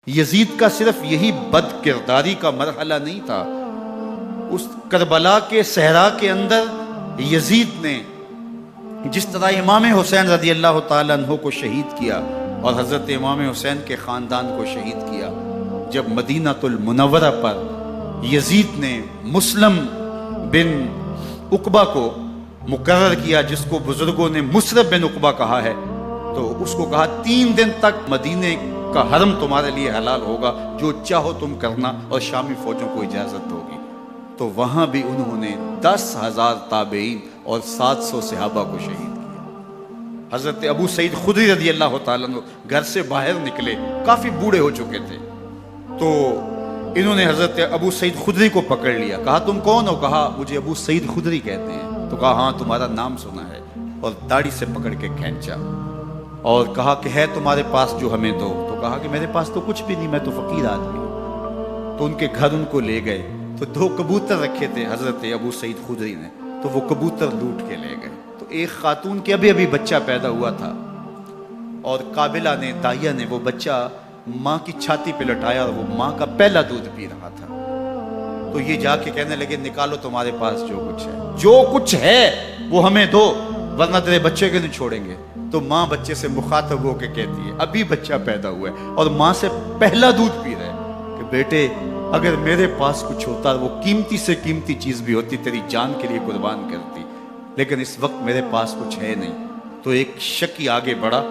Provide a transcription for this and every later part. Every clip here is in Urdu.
یزید کا صرف یہی بد کرداری کا مرحلہ نہیں تھا، اس کربلا کے صحرا کے اندر یزید نے جس طرح امام حسین رضی اللہ تعالیٰ عنہ کو شہید کیا اور حضرت امام حسین کے خاندان کو شہید کیا، جب مدینہ المنورہ پر یزید نے مسلم بن عقبہ کو مقرر کیا، جس کو بزرگوں نے مصرف بن عقبہ کہا ہے، تو اس کو کہا 3 دن تک مدینے کا حرم تمہارے لیے حلال ہوگا، جو چاہو تم کرنا، اور شامی فوجوں کو اجازت ہوگی۔ تو وہاں بھی انہوں نے 10,000 تابعین اور 700 صحابہ کو شہید کیا۔ حضرت ابو سعید خدری رضی اللہ تعالیٰ عنہ گھر سے باہر نکلے، کافی بوڑھے ہو چکے تھے، تو انہوں نے حضرت ابو سعید خدری کو پکڑ لیا، کہا تم کون ہو؟ کہا مجھے ابو سعید خدری کہتے ہیں۔ تو کہا ہاں تمہارا نام سنا ہے، اور داڑھی سے پکڑ کے کھینچا اور کہا کہ ہے تمہارے پاس جو ہمیں دو؟ تو کہا کہ میرے پاس تو کچھ بھی نہیں، میں تو فقیر آدمی ہوں۔ تو ان کے گھر ان کو لے گئے، تو 2 کبوتر رکھے تھے حضرت ابو سعید خدری نے، تو وہ کبوتر لوٹ کے لے گئے۔ تو ایک خاتون کے ابھی بچہ پیدا ہوا تھا، اور قابلہ نے، دائیا نے وہ بچہ ماں کی چھاتی پہ لٹایا، اور وہ ماں کا پہلا دودھ پی رہا تھا۔ تو یہ جا کے کہنے لگے نکالو تمہارے پاس جو کچھ ہے، جو کچھ ہے وہ ہمیں دو، ورنہ تیرے بچے کے نہیں چھوڑیں گے۔ تو ماں بچے سے مخاطب ہو کے کہتی ہے، ابھی بچہ پیدا ہوا ہے اور ماں سے پہلا دودھ پی رہا ہے، کہ بیٹے اگر میرے پاس کچھ ہوتا، وہ قیمتی سے قیمتی چیز بھی ہوتی، تیری جان کے لیے قربان کرتی، لیکن اس وقت میرے پاس کچھ ہے نہیں۔ تو ایک شکی آگے بڑھا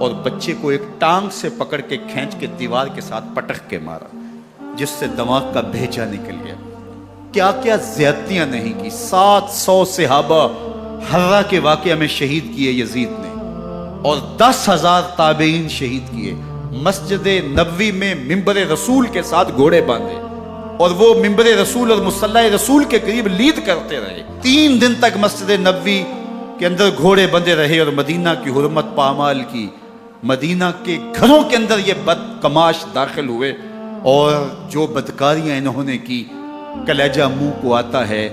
اور بچے کو ایک ٹانگ سے پکڑ کے کھینچ کے دیوار کے ساتھ پٹک کے مارا، جس سے دماغ کا بھیجا نکل گیا۔ کیا کیا زیادتیاں نہیں کی۔ 700 صحابہ حرہ کے واقعہ میں شہید کیے یزید نے، اور 10,000 تابعین شہید کیے۔ مسجد نبوی میں ممبر رسول کے ساتھ گھوڑے باندھے، اور وہ ممبر رسول اور مصلی رسول کے قریب لید کرتے رہے۔ 3 دن تک مسجد نبوی کے اندر گھوڑے بندھے رہے، اور مدینہ کی حرمت پامال کی۔ مدینہ کے گھروں کے اندر یہ بدکماش داخل ہوئے، اور جو بدکاریاں انہوں نے کی کلیجہ منہ کو آتا ہے۔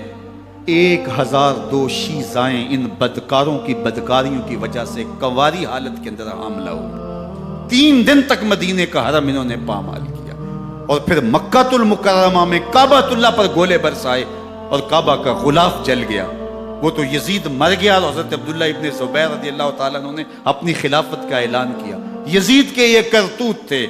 1002 شیزائیں ان بدکاروں کی بدکاریوں کی وجہ سے کنواری حالت کے اندر حاملہ ہوئی۔ 3 دن تک مدینے کا حرم انہوں نے پامال کیا، اور پھر مکہ المکرمہ میں کعبہ اللہ پر گولے برسائے، اور کعبہ کا غلاف جل گیا۔ وہ تو یزید مر گیا، اور حضرت عبداللہ ابن زبیر رضی اللہ تعالیٰ عنہ نے اپنی خلافت کا اعلان کیا۔ یزید کے یہ کرتوت تھے،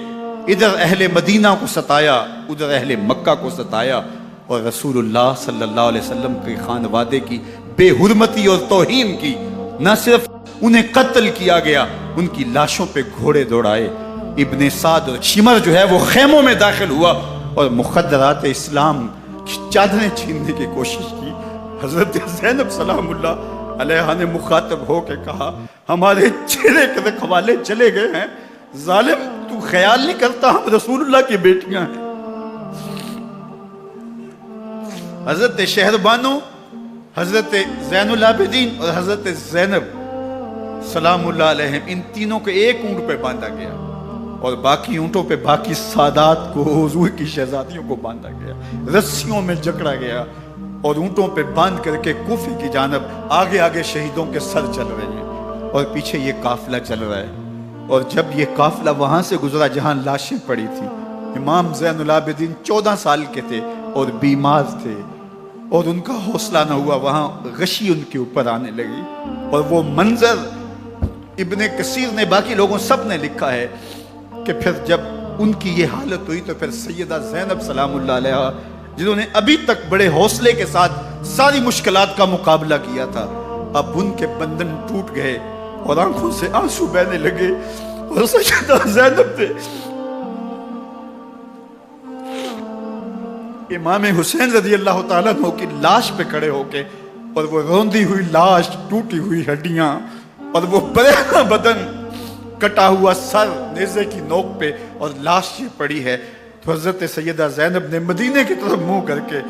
ادھر اہل مدینہ کو ستایا، ادھر اہل مکہ کو ستایا، اور رسول اللہ صلی اللہ علیہ وسلم کے خانوادے کی بے حرمتی اور توہین کی۔ نہ صرف انہیں قتل کیا گیا، ان کی لاشوں پہ گھوڑے دوڑائے۔ ابن سعد اور شمر جو ہے وہ خیموں میں داخل ہوا، اور مخدرات اسلام کی چادریں چھیننے کی کوشش کی۔ حضرت زینب سلام اللہ علیہ نے مخاطب ہو کے کہا ہمارے چہرے کے رکھوالے چلے گئے ہیں، ظالم تو خیال نہیں کرتا ہم رسول اللہ کی بیٹیاں ہیں۔ حضرت شہربانو، حضرت زین العابدین اور حضرت زینب سلام اللہ علیہم، ان تینوں کو ایک اونٹ پہ باندھا گیا، اور باقی اونٹوں پہ باقی سادات کو، حضور کی شہزادیوں کو باندھا گیا، رسیوں میں جکڑا گیا، اور اونٹوں پہ باندھ کر کے کوفے کی جانب آگے آگے شہیدوں کے سر چل رہے ہیں، اور پیچھے یہ قافلہ چل رہا ہے۔ اور جب یہ قافلہ وہاں سے گزرا جہاں لاشیں پڑی تھی، امام زین العابدین 14 سال کے تھے اور بیمار تھے، اور ان کا حوصلہ نہ ہوا، وہاں غشی ان کے اوپر آنے لگی۔ اور وہ منظر ابن کثیر نے، باقی لوگوں سب نے لکھا ہے کہ پھر جب ان کی یہ حالت ہوئی تو پھر سیدہ زینب سلام اللہ علیہ، جنہوں نے ابھی تک بڑے حوصلے کے ساتھ ساری مشکلات کا مقابلہ کیا تھا، اب ان کے بندن ٹوٹ گئے اور آنکھوں سے آنسو بہنے لگے، اور سیدہ زینب نے امام حسین رضی اللہ تعالیٰ عنہ کی لاش پہ کھڑے ہو کے، اور وہ روندی ہوئی لاش، ٹوٹی ہوئی ہڈیاں، اور وہ برینا بدن، کٹا ہوا سر نیزے کی نوک پہ، اور لاش یہ پڑی ہے، تو حضرت سیدہ زینب نے مدینے کی طرف منہ کر کے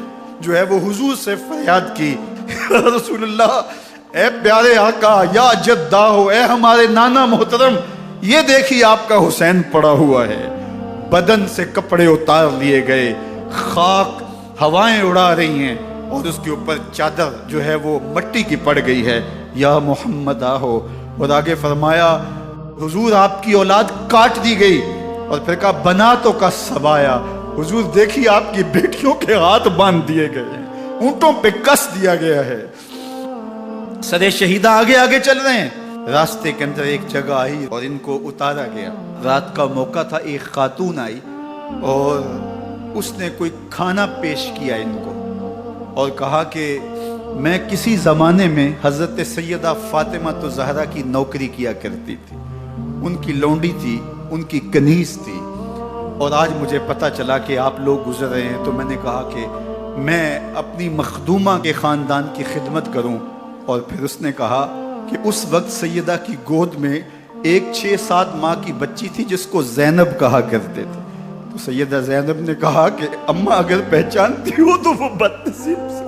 جو ہے وہ حضور سے فریاد کی، رسول اللہ، اے پیارے آقا، یا جدہ ہو، اے ہمارے نانا محترم، یہ دیکھیے آپ کا حسین پڑا ہوا ہے۔ بدن سے کپڑے اتار لیے گئے، خاک ہوائیں اڑا رہی ہیں، اور اس کے اوپر چادر جو ہے وہ مٹی کی پڑ گئی ہے، یا محمد آہو۔ اور آگے فرمایا حضور آپ کی اولاد کاٹ دی گئی، اور پھر کہا بنا تو کا سبایا، حضور دیکھیے آپ کی بیٹیوں کے ہاتھ باندھ دیے گئے ہیں، اونٹوں پہ کس دیا گیا ہے، سرے شہیدہ آگے آگے چل رہے ہیں۔ راستے کے اندر ایک جگہ آئی اور ان کو اتارا گیا، رات کا موقع تھا، ایک خاتون آئی اور اس نے کوئی کھانا پیش کیا ان کو اور کہا کہ میں کسی زمانے میں حضرت سیدہ فاطمہ تو زہرا کی نوکری کیا کرتی تھی، ان کی لونڈی تھی، ان کی کنیز تھی، اور آج مجھے پتہ چلا کہ آپ لوگ گزر رہے ہیں تو میں نے کہا کہ میں اپنی مخدومہ کے خاندان کی خدمت کروں۔ اور پھر اس نے کہا کہ اس وقت سیدہ کی گود میں ایک 6-7 ماہ کی بچی تھی جس کو زینب کہا کرتے تھے، تو سیدہ زینب نے کہا کہ اماں اگر پہچانتی ہو تو وہ بد نصیب سے